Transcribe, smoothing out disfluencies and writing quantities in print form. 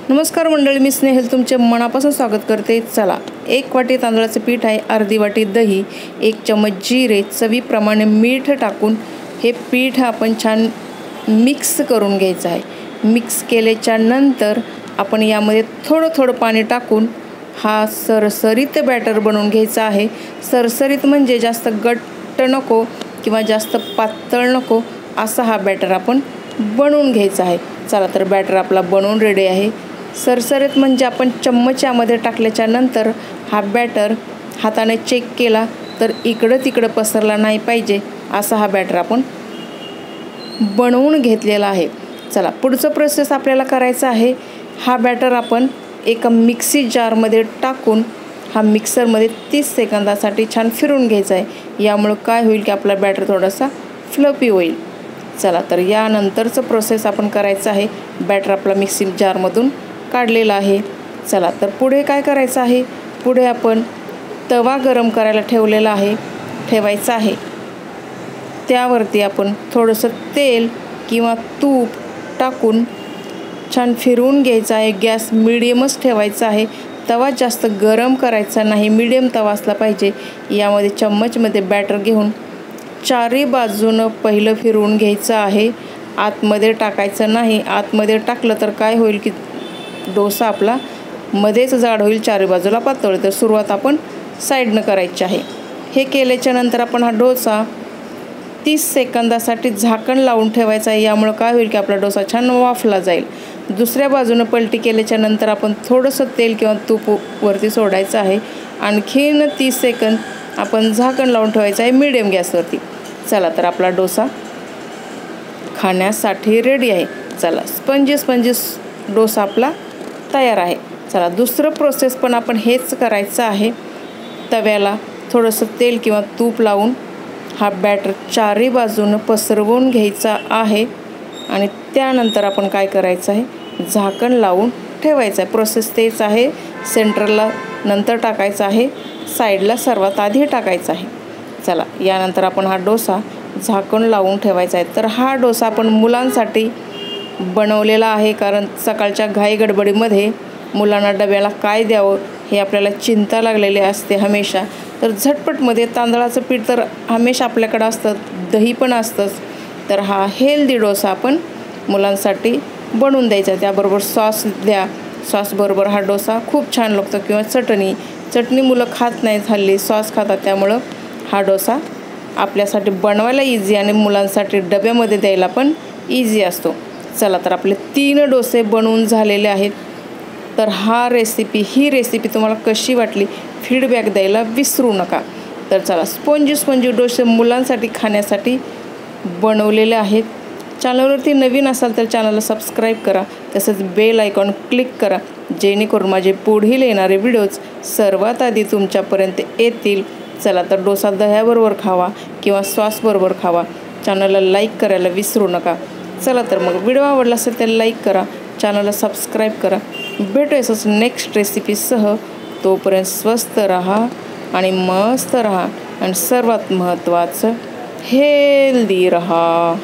नमस्कार मंडळी, मी स्नेहल तुमचे मनापासून स्वागत करते। चला, 1 वाटी तांदळाचे पीठ आहे, अर्धी वाटी दही, 1 चमच जिरे, चवीप्रमाणे मीठ टाकून हे पीठ आपण छान मिक्स करून घ्यायचं आहे। मिक्स केल्याच्या नंतर आपण यामध्ये थोडं पाणी टाकून हा सरसरीत बॅटर बनवून घ्यायचा आहे। सरसरीत म्हणजे जास्त घट्ट नको किंवा जास्त पातळ नको, असा हा बॅटर आपण बनवून घ्यायचा आहे। चला तर बॅटर आपला बनवून रेडी आहे। सरसरीत म्हणजे आपण चम्मचामध्ये टाकल्याच्या नंतर हा बॅटर हाताने चेक केला तर इकडं तिकडं पसरला नाही पाहिजे, असा हा बॅटर आपण बनवून घेतलेला आहे। चला, पुढचं प्रोसेस आपल्याला करायचं आहे। हा बॅटर आपण एका मिक्सी जारमध्ये टाकून हा मिक्सरमध्ये 30 सेकंदासाठी छान फिरवून घ्यायचा आहे। यामुळे काय होईल की आपला बॅटर थोडासा फ्लफी होईल। चला तर यानंतरचं प्रोसेस आपण करायचं आहे। बॅटर आपला मिक्सी जारमधून काढलेला आहे। चला तर पुढे काय करायचं आहे, पुढे आपण तवा गरम करायला ठेवायचा आहे। त्यावरती आपण थोडंसं तेल किंवा तूप टाकून छान फिरवून घ्यायचं आहे। गॅस मीडियमच ठेवायचा आहे, तवा जास्त गरम करायचा नाही, मीडियम तवा असला पाहिजे। यामध्ये चम्मचमध्ये बॅटर घेऊन चारी बाजूनं पहिलं फिरवून घ्यायचं आहे, आतमध्ये टाकायचं नाही। आतमध्ये टाकलं तर काय होईल की डोसा आपला मध्येच जाड होईल, चारी बाजूला पातळ होईल। तर सुरुवात आपण साईडनं करायची आहे। हे केल्याच्या नंतर आपण हा डोसा 30 सेकंदासाठी झाकण लावून ठेवायचा आहे। यामुळे काय होईल की आपला डोसा छान वाफला जाईल। दुसऱ्या बाजूनं पलटी केल्याच्या नंतर आपण थोडंसं तेल किंवा तूप वरती सोडायचं आहे। आणखीन 30 सेकंद आपण झाकण लावून ठेवायचं आहे मीडियम गॅसवरती। चला तर आपला डोसा खाण्यासाठी रेडी आहे। चला, स्पंजी डोसा आपला तयार आहे। चला, दुसरं प्रोसेस पण आपण हेच करायचं आहे। तव्याला थोडंसं तेल किंवा तूप लावून हा बॅटर चारी बाजूनं पसरवून घ्यायचा आहे आणि त्यानंतर आपण काय करायचं आहे, झाकण लावून ठेवायचं आहे। प्रोसेस तेच आहे। सेंटरला नंतर टाकायचं आहे, साईडला सर्वात आधी टाकायचं आहे। चला, यानंतर आपण हा डोसा झाकण लावून ठेवायचा आहे। तर हा डोसा आपण मुलांसाठी बनवलेला आहे, कारण सकाळच्या घाई गडबडीमध्ये मुलांना डब्याला काय द्यावं हे आपल्याला चिंता लागलेली असते हमेशा। तर झटपटमध्ये तांदळाचं पीठ तर हमेशा आपल्याकडं असतं, दही पण असतंच। तर हा हेल्दी डोसा आपण मुलांसाठी बनवून द्यायचा। त्याबरोबर सॉस द्या, सॉसबरोबर हा डोसा खूप छान लागतो, किंवा चटणी मुलं खात नाहीत हल्ली, सॉस खातात। त्यामुळं हा डोसा आपल्यासाठी बनवायला इझी आणि मुलांसाठी डब्यामध्ये द्यायला पण इझी असतो। चला तर आपले 3 डोसे बनवून झालेले आहेत। तर ही रेसिपी तुम्हाला कशी वाटली फीडबॅक द्यायला विसरू नका। तर चला, स्पंजी डोसे मुलांसाठी खाण्यासाठी बनवलेले आहेत। चॅनलवरती नवीन असाल तर चॅनलला सबस्क्राईब करा, तसंच बेल आयकॉन क्लिक करा, जेणेकरून माझे पुढील येणारे व्हिडिओज सर्वात आधी तुमच्यापर्यंत येतील। चला तर डोसा दह्याबरोबर खावा किंवा सॉसबरोबर खावा। चॅनलला लाईक करायला विसरू नका। चला तर मग व्हिडिओ आवडला असेल तर लाईक करा, चॅनलला सबस्क्राईब करा। भेटूया असंच नेक्स्ट रेसिपीसह। तोपर्यंत स्वस्त राहा आणि मस्त राहा, आणि सर्वात महत्त्वाचं हेल्दी राहा।